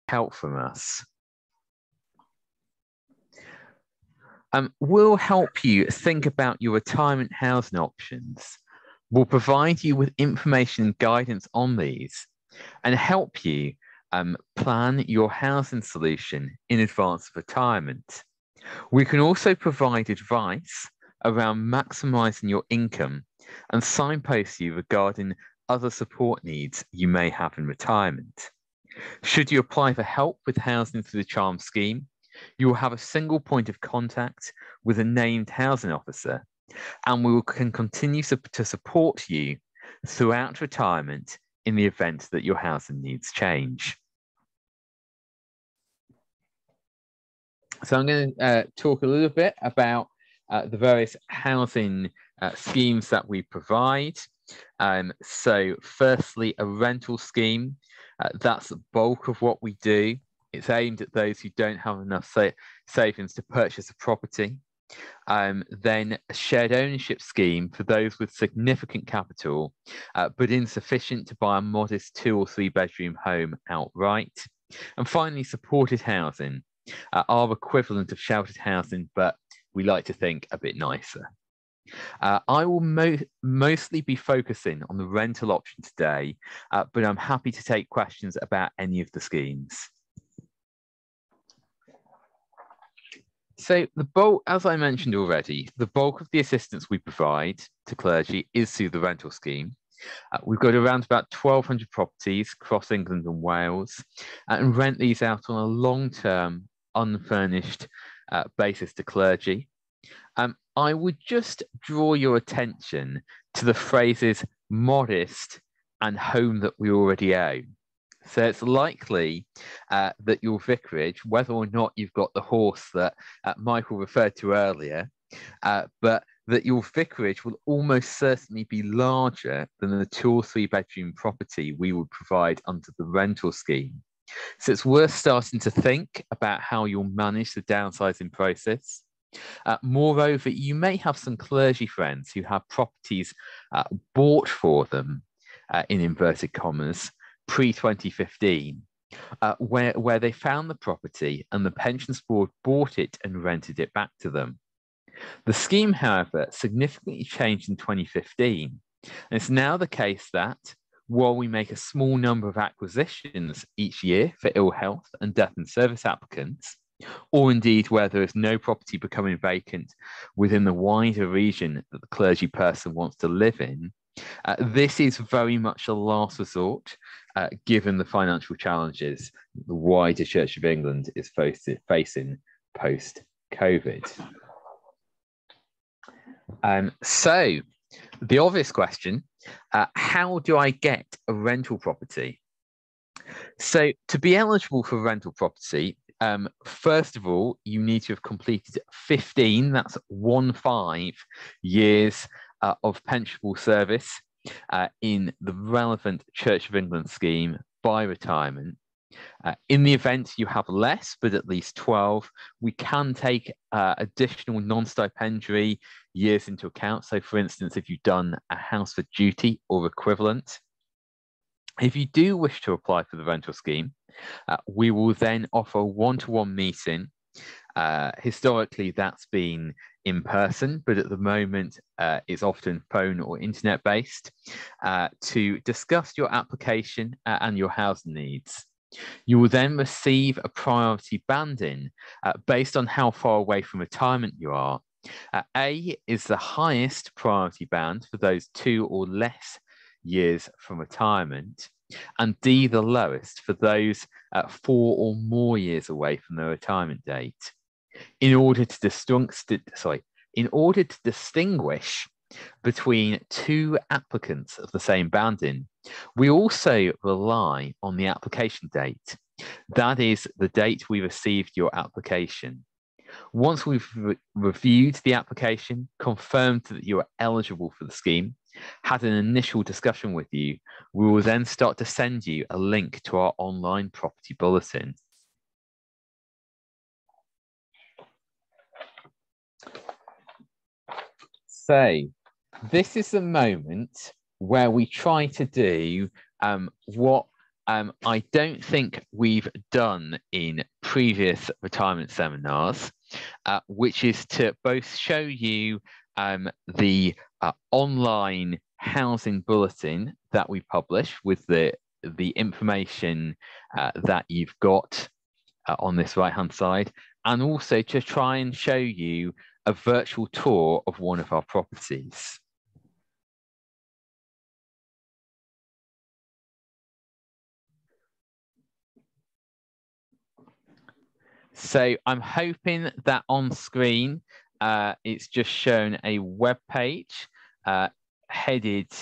help from us. We'll help you think about your retirement housing options. We'll provide you with information and guidance on these and help you plan your housing solution in advance of retirement. We can also provide advice around maximising your income and signpost you regarding other support needs you may have in retirement. Should you apply for help with housing through the Charm scheme, you will have a single point of contact with a named housing officer, and we can continue to support you throughout retirement in the event that your housing needs change. So I'm going to talk a little bit about the various housing schemes that we provide. So firstly, a rental scheme. That's the bulk of what we do. It's aimed at those who don't have enough savings to purchase a property. Then a shared ownership scheme for those with significant capital, but insufficient to buy a modest 2 or 3 bedroom home outright. And finally, supported housing, our equivalent of sheltered housing, but we like to think a bit nicer. I will mostly be focusing on the rental option today, but I'm happy to take questions about any of the schemes. So the bulk, as I mentioned already, the bulk of the assistance we provide to clergy is through the rental scheme. We've got around about 1,200 properties across England and Wales, and rent these out on a long-term, unfurnished basis to clergy. I would just draw your attention to the phrases modest and home that we already own. So it's likely that your vicarage, whether or not you've got the horse that Michael referred to earlier, but that your vicarage will almost certainly be larger than the 2 or 3 bedroom property we would provide under the rental scheme. So it's worth starting to think about how you'll manage the downsizing process. Moreover, you may have some clergy friends who have properties bought for them, in inverted commas, pre-2015, where they found the property and the pensions board bought it and rented it back to them. The scheme, however, significantly changed in 2015, and it's now the case that while we make a small number of acquisitions each year for ill health and death in service applicants, or indeed where there is no property becoming vacant within the wider region that the clergy person wants to live in, this is very much a last resort, given the financial challenges the wider Church of England is facing post-COVID. So the obvious question, how do I get a rental property? So to be eligible for rental property, first of all, you need to have completed 15, that's 15 years of pensionable service in the relevant Church of England scheme by retirement. In the event you have less, but at least 12, we can take additional non-stipendiary years into account. So for instance, if you've done a house for duty or equivalent. If you do wish to apply for the rental scheme, we will then offer a one-to-one meeting. Historically, that's been in person, but at the moment, it's often phone or internet-based to discuss your application and your housing needs. You will then receive a priority banding based on how far away from retirement you are. A is the highest priority band for those 2 or less years from retirement, and D the lowest for those 4 or more years away from their retirement date. In order to distinguish between 2 applicants of the same banding, we also rely on the application date. That is the date we received your application. Once we've reviewed the application, confirmed that you are eligible for the scheme, had an initial discussion with you, we will then start to send you a link to our online property bulletin. So this is the moment where we try to do what I don't think we've done in previous retirement seminars, which is to both show you the online housing bulletin that we publish with the information that you've got on this right-hand side, and also to try and show you a virtual tour of one of our properties. So I'm hoping that on screen, it's just shown a web page headed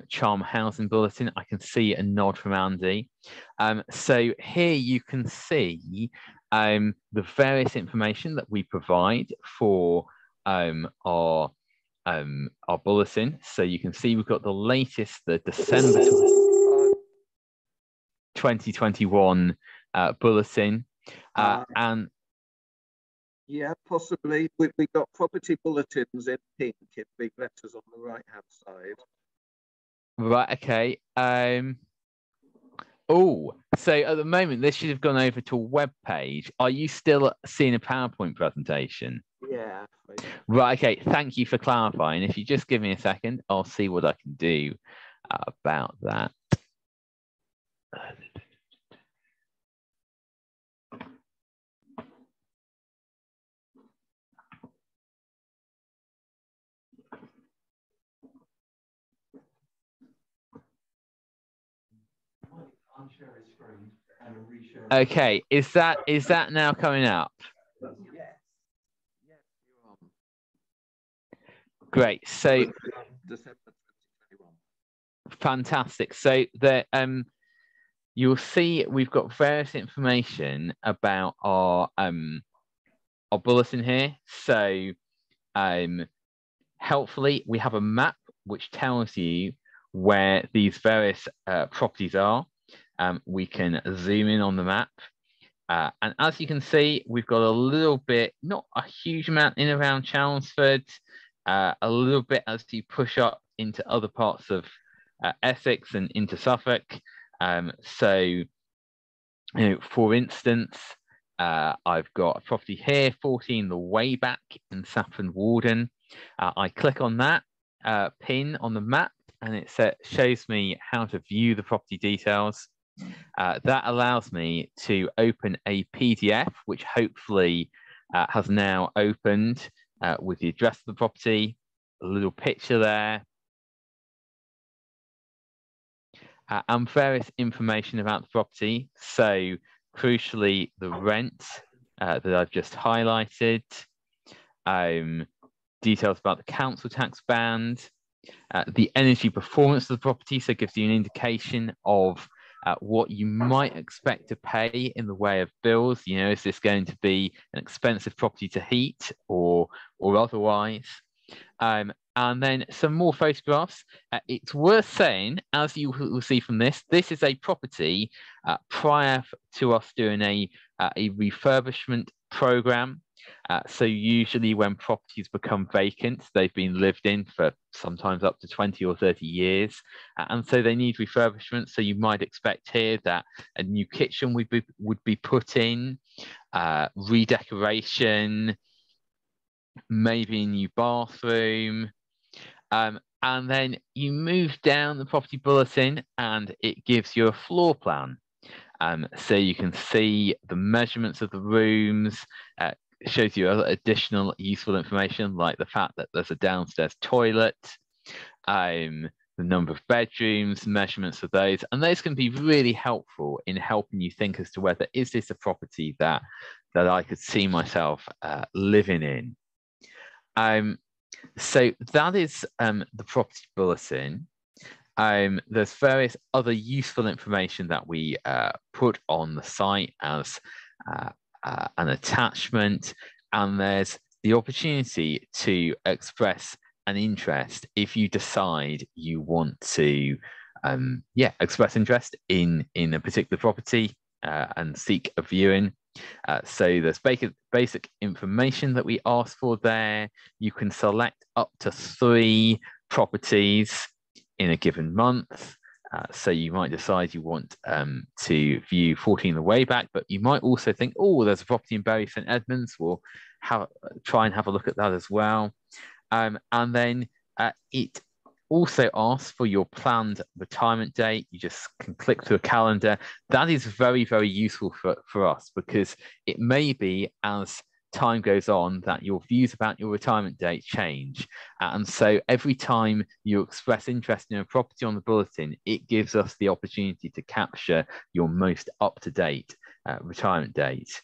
Charm Housing Bulletin. I can see a nod from Andy. So here you can see the various information that we provide for our bulletin. So you can see we've got the latest, the December 2021 bulletin. And yeah, possibly. We got property bulletins in pink in big letters on the right-hand side. Right, okay. Oh, so at the moment, this should have gone over to a web page. Are you still seeing a PowerPoint presentation? Yeah. Right, okay. Thank you for clarifying. If you just give me a second, I'll see what I can do about that. Okay, is that now coming up? Yes. Yes, you are. Great. So December 2021. Fantastic. So the you'll see we've got various information about our bulletin here. So helpfully, we have a map which tells you where these various properties are. We can zoom in on the map. And as you can see, we've got a little bit, not a huge amount in around Chelmsford, a little bit as you push up into other parts of Essex and into Suffolk. So, you know, for instance, I've got a property here, 14 The Wayback in Saffron Walden. I click on that pin on the map, and it shows me how to view the property details. That allows me to open a PDF, which hopefully has now opened with the address of the property, a little picture there, and various information about the property. So crucially, the rent that I've just highlighted, details about the council tax band, the energy performance of the property, so it gives you an indication of what you might expect to pay in the way of bills. You know, is this going to be an expensive property to heat or otherwise? And then some more photographs. It's worth saying, as you will see from this is a property prior to us doing a refurbishment program. So usually when properties become vacant, they've been lived in for sometimes up to 20 or 30 years. And so they need refurbishment. So you might expect here that a new kitchen would be put in, redecoration, maybe a new bathroom. And then you move down the property bulletin and it gives you a floor plan. So you can see the measurements of the rooms. It shows you additional useful information like the fact that there's a downstairs toilet, the number of bedrooms, measurements of those. And those can be really helpful in helping you think as to whether is this a property that I could see myself living in. So that is the property bulletin. There's various other useful information that we put on the site as an attachment, and there's the opportunity to express an interest if you decide you want to express interest in a particular property and seek a viewing. So there's basic information that we ask for there. You can select up to 3 properties in a given month. So you might decide you want to view 14 the way back, but you might also think, oh, there's a property in Bury St Edmunds. We'll try and have a look at that as well. And then it also asks for your planned retirement date. You just can click through a calendar. That is very, very useful for us, because it may be, as time goes on, that your views about your retirement date change. And so every time you express interest in a property on the bulletin, it gives us the opportunity to capture your most up-to-date retirement date.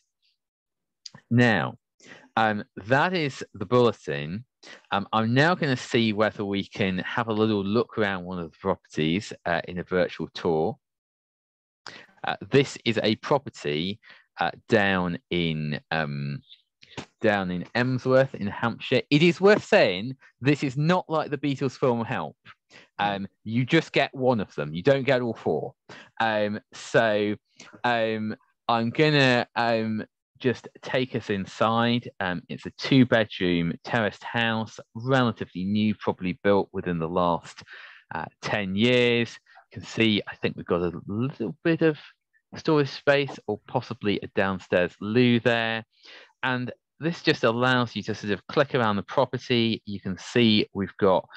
Now, that is the bulletin. I'm now going to see whether we can have a little look around one of the properties in a virtual tour. This is a property down in Emsworth in Hampshire. It is worth saying this is not like the Beatles film Help. You just get one of them. You don't get all four. So I'm gonna just take us inside. It's a 2-bedroom terraced house, relatively new, probably built within the last 10 years. You can see, I think we've got a little bit of storage space, or possibly a downstairs loo there. And this just allows you to sort of click around the property. You can see we've got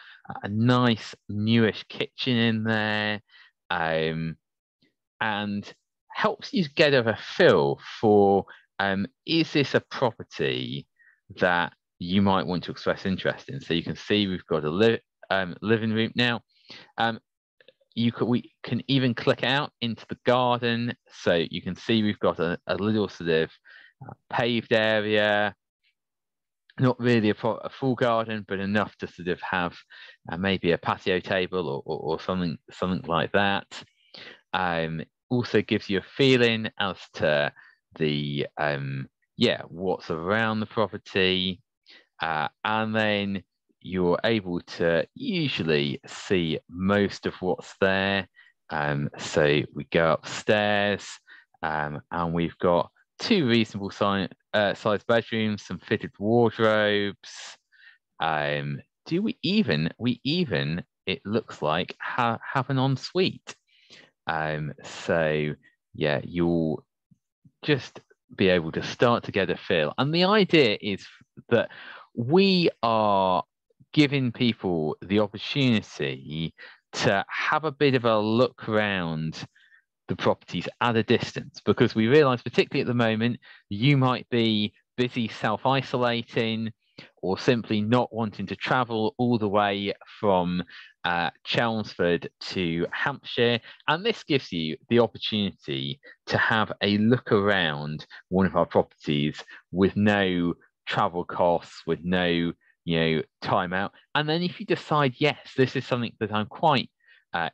a nice newish kitchen in there, and helps you get a feel for, is this a property that you might want to express interest in? So you can see we've got a living room now. We can even click out into the garden, so you can see we've got a little sort of paved area, not really a full garden, but enough to sort of have maybe a patio table or something like that. Also gives you a feeling as to the what's around the property, and then you're able to usually see most of what's there. So we go upstairs, and we've got 2 reasonable sized bedrooms, some fitted wardrobes. We even, it looks like, have an ensuite. So yeah, you'll just be able to start to get a feel. And the idea is that we are giving people the opportunity to have a bit of a look around the properties at a distance, because we realize, particularly at the moment, you might be busy self-isolating, or simply not wanting to travel all the way from Chelmsford to Hampshire. And this gives you the opportunity to have a look around one of our properties with no travel costs, with no time out. And then if you decide, yes, this is something that I'm quite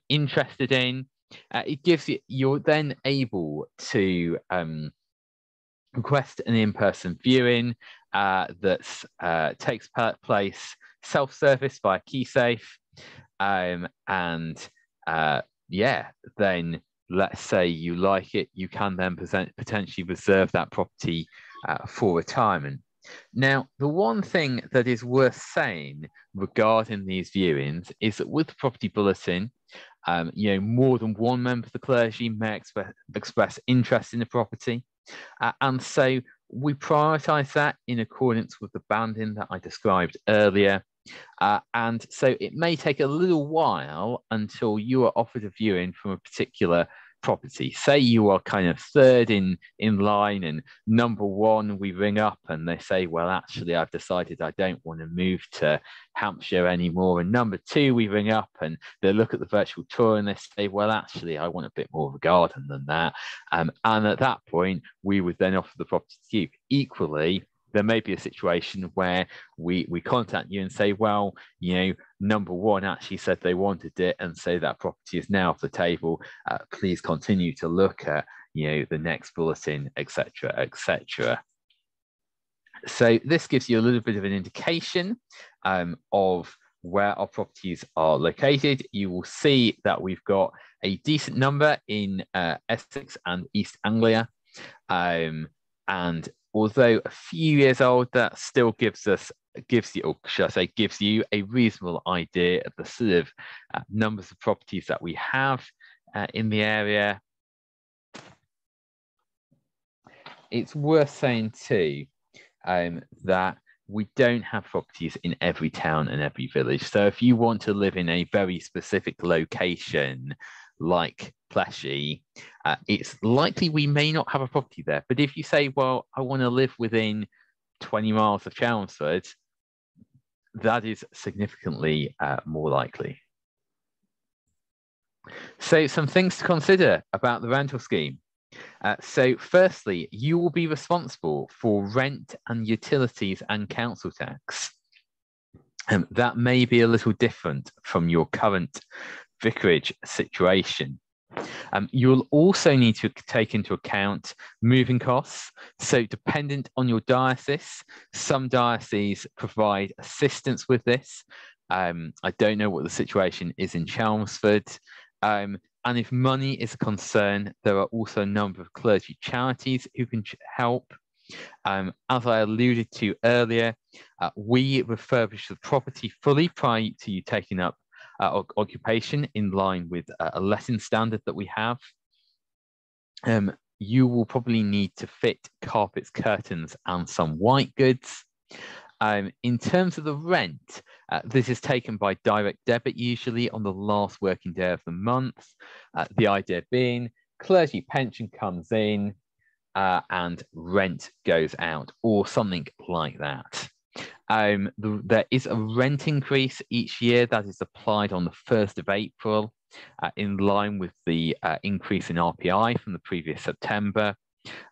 interested in, it gives you're then able to request an in-person viewing that takes place self-service via KeySafe, and then let's say you like it, you can then potentially reserve that property for retirement. Now, the one thing that is worth saying regarding these viewings is that with the property bulletin, more than one member of the clergy may express interest in the property. And so we prioritise that in accordance with the banding that I described earlier. And so it may take a little while until you are offered a viewing from a particular property. Say you are kind of third in line, and number 1 we ring up and they say, well, actually I've decided I don't want to move to Hampshire anymore. And number 2 we ring up and they look at the virtual tour and they say, well, actually I want a bit more of a garden than that. And at that point we would then offer the property to you. Equally, there may be a situation where we contact you and say, well, number 1 actually said they wanted it, and say that property is now off the table. Please continue to look at, the next bulletin, etc., etc. So this gives you a little bit of an indication of where our properties are located. You will see that we've got a decent number in Essex and East Anglia, and although a few years old, that still gives you a reasonable idea of the sort of numbers of properties that we have. in the area. It's worth saying too that we don't have properties in every town and every village. So if you want to live in a very specific location like Peskey, it's likely we may not have a property there. But if you say, well, I want to live within 20 miles of Chelmsford, that is significantly more likely. So some things to consider about the rental scheme. So firstly, you will be responsible for rent and utilities and council tax. That may be a little different from your current vicarage situation. You'll also need to take into account moving costs. So dependent on your diocese, some dioceses provide assistance with this. I don't know what the situation is in Chelmsford. And if money is a concern, there are also a number of clergy charities who can help. As I alluded to earlier, we refurbish the property fully prior to you taking up occupation in line with a letting standard that we have. You will probably need to fit carpets, curtains, and some white goods. In terms of the rent, this is taken by direct debit, usually on the last working day of the month. The idea being clergy pension comes in and rent goes out, or something like that. There is a rent increase each year that is applied on the 1st of April, in line with the increase in RPI from the previous September.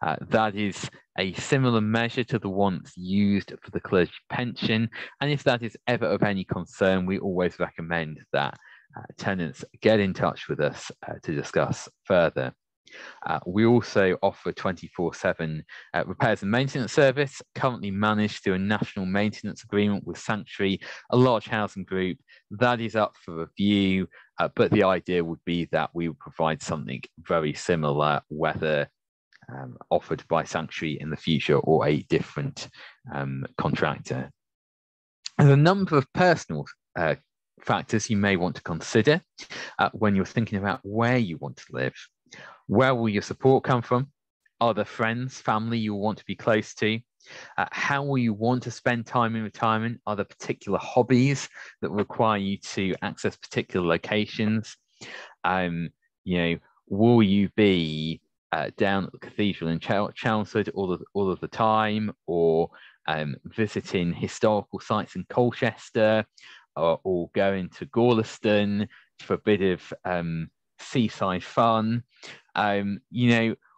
That is a similar measure to the ones used for the clergy pension. And if that is ever of any concern, we always recommend that tenants get in touch with us to discuss further. We also offer 24/7 repairs and maintenance service, currently managed through a national maintenance agreement with Sanctuary, a large housing group. That is up for review, but the idea would be that we would provide something very similar, whether offered by Sanctuary in the future or a different contractor. There's a number of personal factors you may want to consider when you're thinking about where you want to live. Where will your support come from? Are there friends, family you want to be close to? How will you want to spend time in retirement? Are there particular hobbies that require you to access particular locations? Will you be down at the cathedral in Chelmsford all of the time, or visiting historical sites in Colchester, or going to Gorleston for a bit of seaside fun?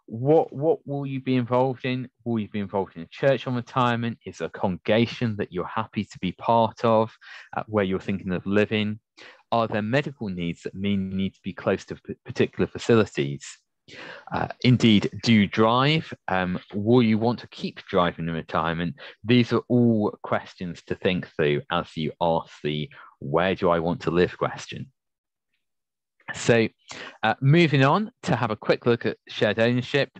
What will you be involved in? Will you be involved in a church on retirement? Is there a congregation that you're happy to be part of, where you're thinking of living? Are there medical needs that mean you need to be close to particular facilities? Indeed, do you drive? Will you want to keep driving in retirement? These are all questions to think through as you ask the "where do I want to live" question. So moving on to have a quick look at shared ownership.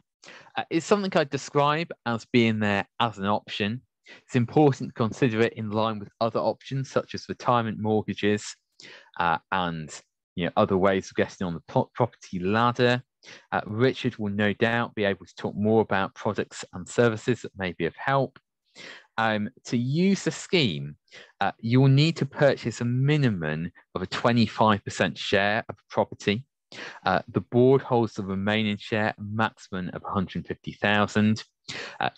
It's something I describe as being there as an option. It's important to consider it in line with other options such as retirement mortgages and other ways of getting on the property ladder. Richard will no doubt be able to talk more about products and services that may be of help. To use the scheme, you'll need to purchase a minimum of a 25% share of property. The board holds the remaining share, a maximum of 150,000.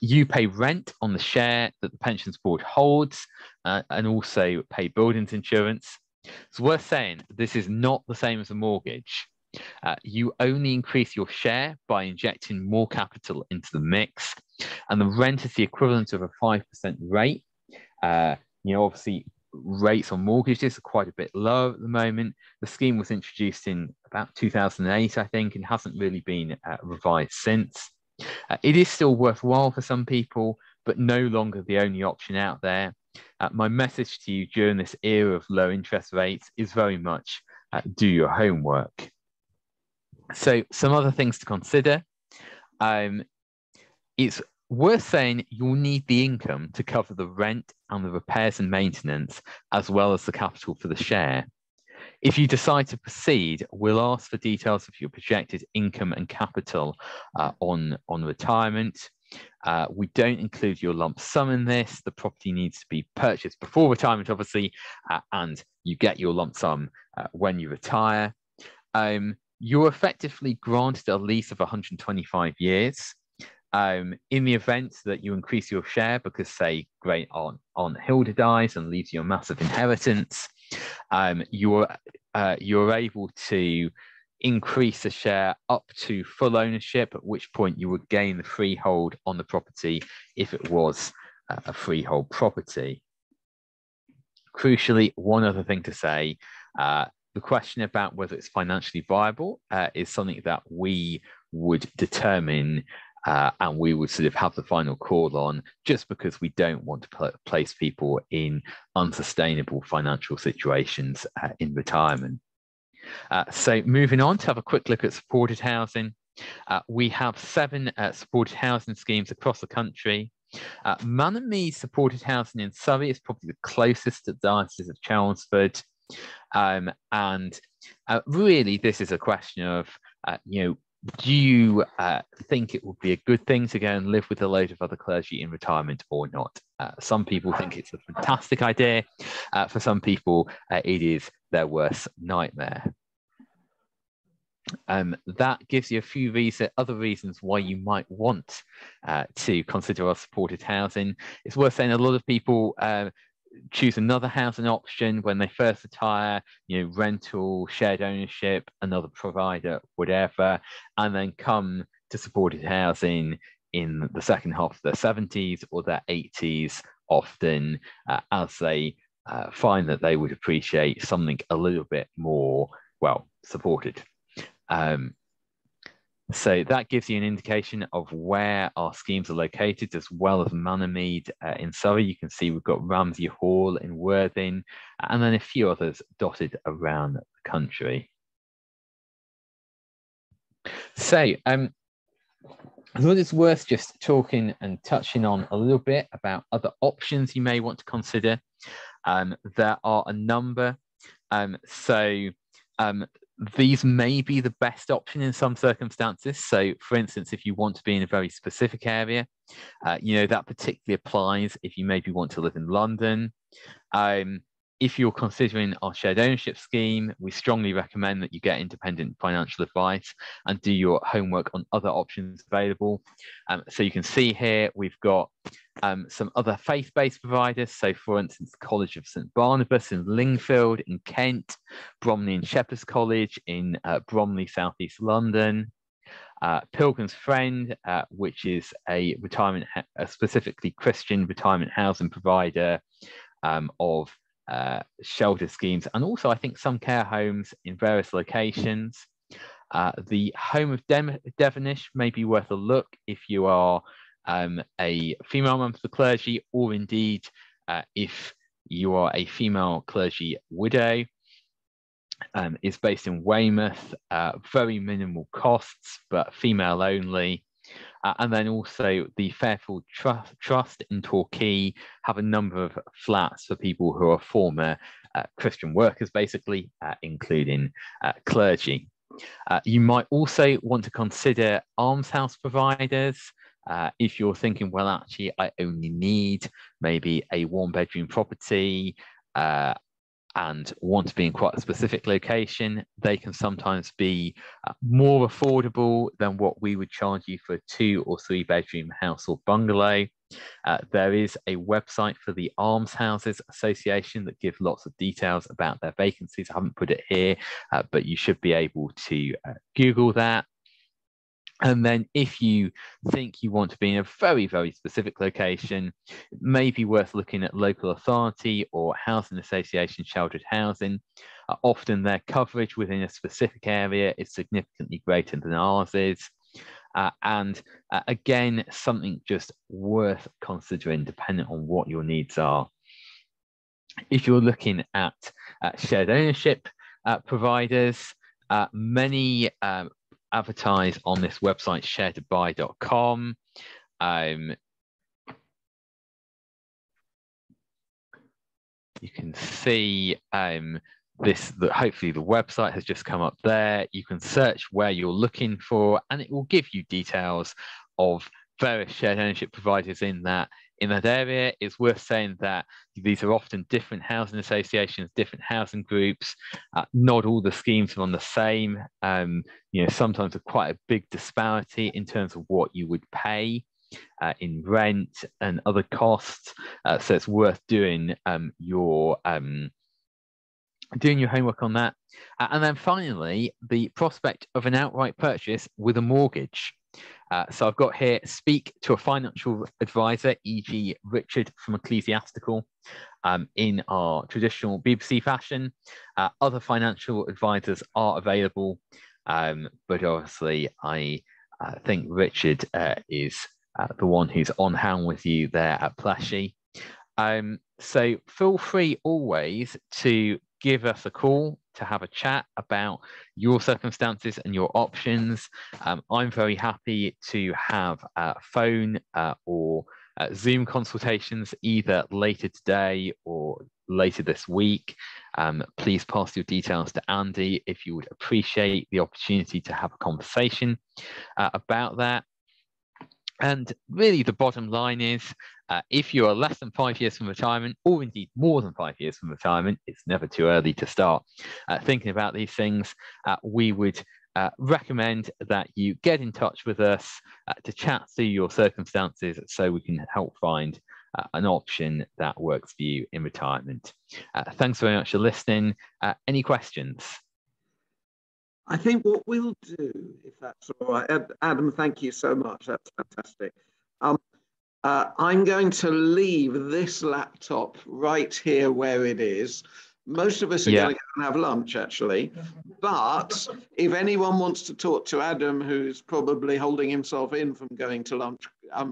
You pay rent on the share that the pensions board holds, and also pay buildings insurance. It's worth saying this is not the same as a mortgage. You only increase your share by injecting more capital into the mix, and the rent is the equivalent of a 5% rate. Obviously, rates on mortgages are quite a bit low at the moment. The scheme was introduced in about 2008, I think, and hasn't really been revised since. It is still worthwhile for some people, but no longer the only option out there. My message to you during this era of low interest rates is very much do your homework. So some other things to consider. It's worth saying you'll need the income to cover the rent and the repairs and maintenance, as well as the capital for the share. If you decide to proceed, we'll ask for details of your projected income and capital on retirement. We don't include your lump sum in this. The property needs to be purchased before retirement, obviously, and you get your lump sum when you retire. You're effectively granted a lease of 125 years. In the event that you increase your share because, say, great aunt Hilda dies and leaves you a massive inheritance, you're able to increase the share up to full ownership, at which point you would gain the freehold on the property if it was a freehold property. Crucially, one other thing to say, the question about whether it's financially viable is something that we would determine and we would sort of have the final call on, just because we don't want to place people in unsustainable financial situations in retirement. So moving on to have a quick look at supported housing. We have 7 supported housing schemes across the country. Manor supported housing in Surrey is probably the closest to the Diocese of Chelmsford. And really, this is a question of, do you think it would be a good thing to go and live with a load of other clergy in retirement or not? Some people think it's a fantastic idea. For some people, it is their worst nightmare. That gives you a few other reasons why you might want to consider our supported housing. It's worth saying a lot of people choose another housing option when they first retire, rental, shared ownership, another provider, whatever, and then come to supported housing in the second half of their 70s or their 80s, often as they find that they would appreciate something a little bit more, well, supported. So that gives you an indication of where our schemes are located, as well as Manormead in Surrey. You can see we've got Ramsey Hall in Worthing, and then a few others dotted around the country. So I thought it's worth just talking and touching on a little bit about other options you may want to consider. There are a number. These may be the best option in some circumstances. So, for instance, if you want to be in a very specific area, that particularly applies if you maybe want to live in London. If you're considering our shared ownership scheme, we strongly recommend that you get independent financial advice and do your homework on other options available. So you can see here, we've got some other faith-based providers. So for instance, College of St Barnabas in Lingfield in Kent, Bromley and Shepherd's College in Bromley, Southeast London, Pilgrim's Friend, which is a specifically Christian retirement housing provider of shelter schemes, and also I think some care homes in various locations. The Home of Devonish may be worth a look if you are a female member of the clergy, or indeed if you are a female clergy widow. Is based in Weymouth, very minimal costs, but female only. And then also the Fairfield Trust in Torquay have a number of flats for people who are former Christian workers, basically, including clergy. You might also want to consider almshouse providers. If you're thinking, well, actually, I only need maybe a 1-bedroom property and want to be in quite a specific location, they can sometimes be more affordable than what we would charge you for a 2- or 3-bedroom house or bungalow. There is a website for the Almshouses Association that gives lots of details about their vacancies. I haven't put it here, but you should be able to Google that. And then if you think you want to be in a very, very specific location, it may be worth looking at local authority or housing association sheltered housing. Often their coverage within a specific area is significantly greater than ours is. Again, something just worth considering depending on what your needs are. If you're looking at shared ownership providers, many advertise on this website, sharetobuy.com. You can see hopefully the website has just come up there. You can search where you're looking for, and it will give you details of various shared ownership providers in that area. It's worth saying that these are often different housing associations, different housing groups. Not all the schemes are on the same. Sometimes there's quite a big disparity in terms of what you would pay in rent and other costs. So it's worth doing your homework on that. And then finally, the prospect of an outright purchase with a mortgage. So I've got here, speak to a financial advisor, e.g. Richard from Ecclesiastical, in our traditional BBC fashion. Other financial advisors are available, but obviously I think Richard is the one who's on hand with you there at Peskey. So feel free always to give us a call to have a chat about your circumstances and your options. I'm very happy to have phone or Zoom consultations either later today or later this week. Please pass your details to Andy if you would appreciate the opportunity to have a conversation about that. And really the bottom line is, if you are less than 5 years from retirement, or indeed more than 5 years from retirement, it's never too early to start thinking about these things. We would recommend that you get in touch with us to chat through your circumstances so we can help find an option that works for you in retirement. Thanks very much for listening. Any questions? I think what we'll do, if that's all right, Adam, thank you so much. That's fantastic. I'm going to leave this laptop right here where it is. Most of us are going to go and have lunch, actually. But if anyone wants to talk to Adam, who's probably holding himself in from going to lunch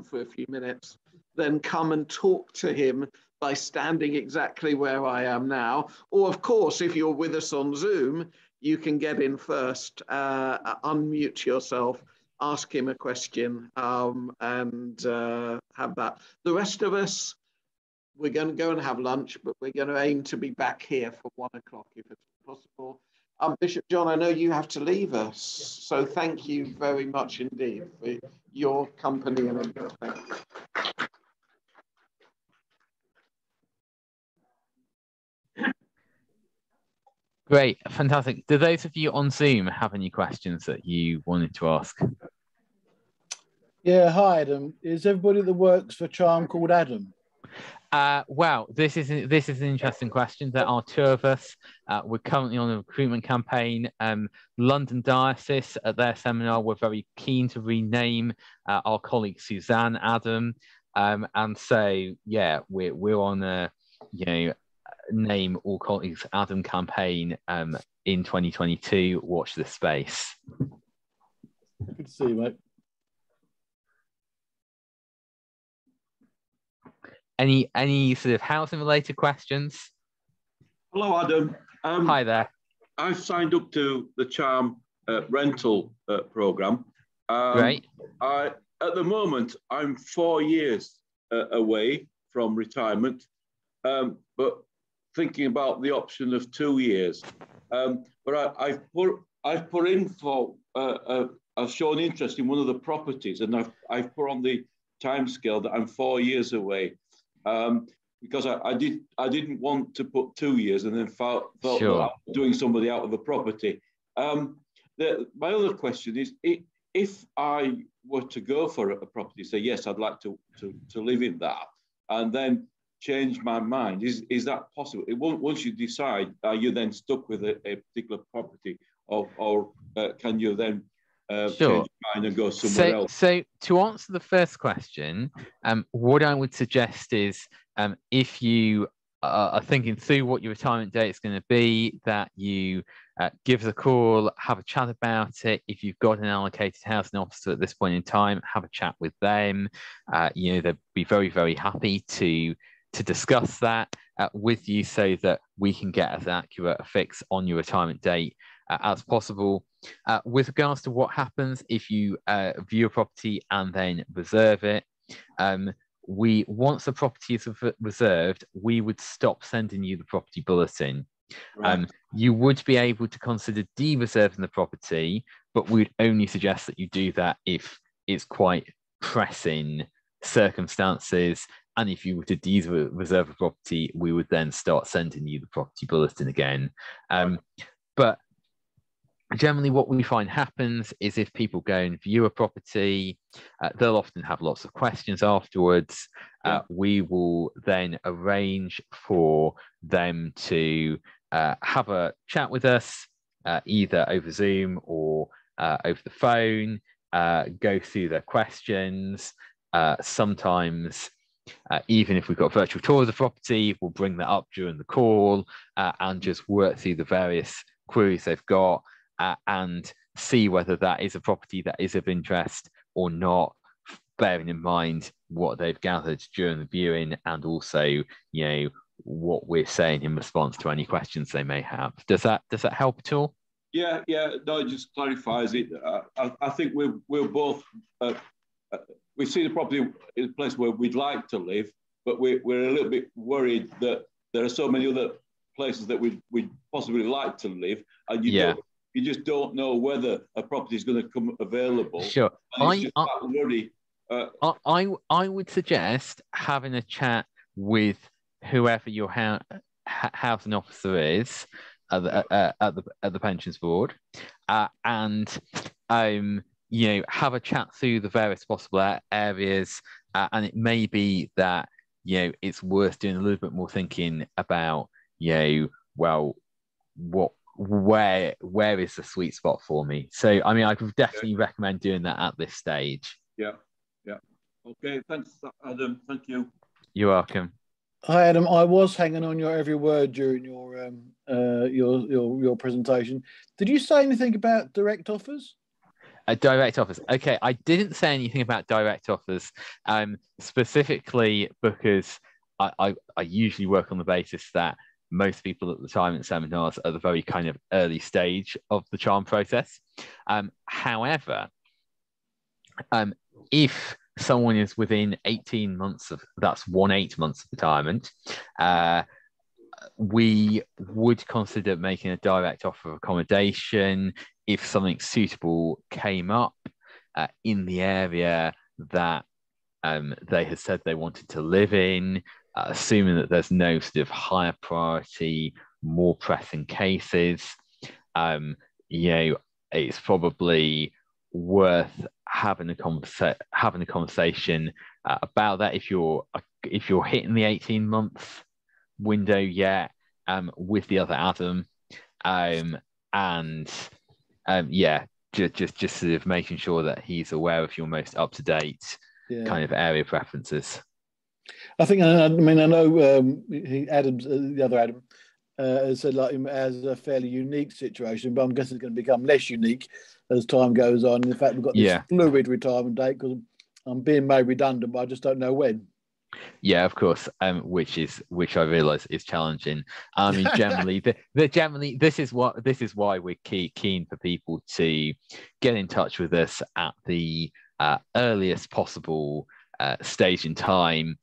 for a few minutes, then come and talk to him by standing exactly where I am now. Or, of course, if you're with us on Zoom, you can get in first, unmute yourself, ask him a question, and have that. The rest of us, we're going to go and have lunch, but we're going to aim to be back here for 1 o'clock if it's possible. Bishop John, I know you have to leave us, so thank you very much indeed for your company and everything. Great, fantastic. Do those of you on Zoom have any questions that you wanted to ask? Yeah, hi Adam. Is everybody that works for Charm called Adam? Well, this is an interesting question. There are 2 of us. We're currently on a recruitment campaign. London Diocese at their seminar were very keen to rename our colleague Suzanne Adam, and so yeah, we're on a name all colleagues Adam campaign in 2022. Watch this space. Good to see you, mate. Any sort of housing related questions? Hello, Adam. Hi there. I've signed up to the Charm rental program. Great. At the moment, I'm 4 years away from retirement, but thinking about the option of 2 years. But I've put in for I've shown interest in one of the properties, and I've put on the timescale that I'm 4 years away. Because I didn't want to put 2 years and then felt sure. That I was doing somebody out of a property. My other question is, if I were to go for a property, say yes, I'd like to live in that, and then change my mind, is that possible? Once you decide, are you then stuck with a particular property, or can you then change your mind and go somewhere else? So to answer the first question, what I would suggest is, if you are thinking through what your retirement date is going to be, that you give us a call, have a chat about it. If you've got an allocated housing officer at this point in time, have a chat with them. They'd be very, very happy to discuss that with you so that we can get as accurate a fix on your retirement date as possible. With regards to what happens if you view a property and then reserve it, once the property is reserved, we would stop sending you the property bulletin. Right. You would be able to consider de-reserving the property, but we'd only suggest that you do that if it's quite pressing circumstances. And if you were to de-reserve a property, we would then start sending you the property bulletin again. But generally what we find happens is if people go and view a property, they'll often have lots of questions afterwards. We will then arrange for them to have a chat with us, either over Zoom or over the phone, go through their questions. Sometimes, even if we've got virtual tours of the property, we'll bring that up during the call and just work through the various queries they've got. And see whether that is a property that is of interest or not, bearing in mind what they've gathered during the viewing and also, what we're saying in response to any questions they may have. Does that help at all? Yeah. No, it just clarifies it. I think we're both we see the property as a place where we'd like to live, but we're a little bit worried that there are so many other places that we'd possibly like to live, and you just don't know whether a property is going to come available. Sure. I would suggest having a chat with whoever your housing officer is at the pensions board, and have a chat through the various possible areas, and it may be that it's worth doing a little bit more thinking about where is the sweet spot for me. So I would definitely recommend doing that at this stage. Yeah. Okay, thanks, Adam. Thank you. You're welcome. Hi, Adam. I was hanging on your every word during your presentation. Did you say anything about direct offers? Direct offers. Okay, I didn't say anything about direct offers, specifically because I usually work on the basis that most people at the retirement seminars are at the very kind of early stage of the charm process. However, if someone is within 18 months that's 8 months of retirement, we would consider making a direct offer of accommodation if something suitable came up in the area that they had said they wanted to live in, assuming that there's no sort of higher priority, more pressing cases. It's probably worth having a conversation about that if you're hitting the 18-month window yet, with the other Adam, just sort of making sure that he's aware of your most up-to-date kind of area preferences. I think, I know Adam's the other Adam has said has a fairly unique situation, but I'm guessing it's going to become less unique as time goes on. In fact, we've got this fluid retirement date because I'm being made redundant, but I just don't know when. Yeah, of course. Which I realise is challenging. Generally, this is why we're keen for people to get in touch with us at the earliest possible stage in time.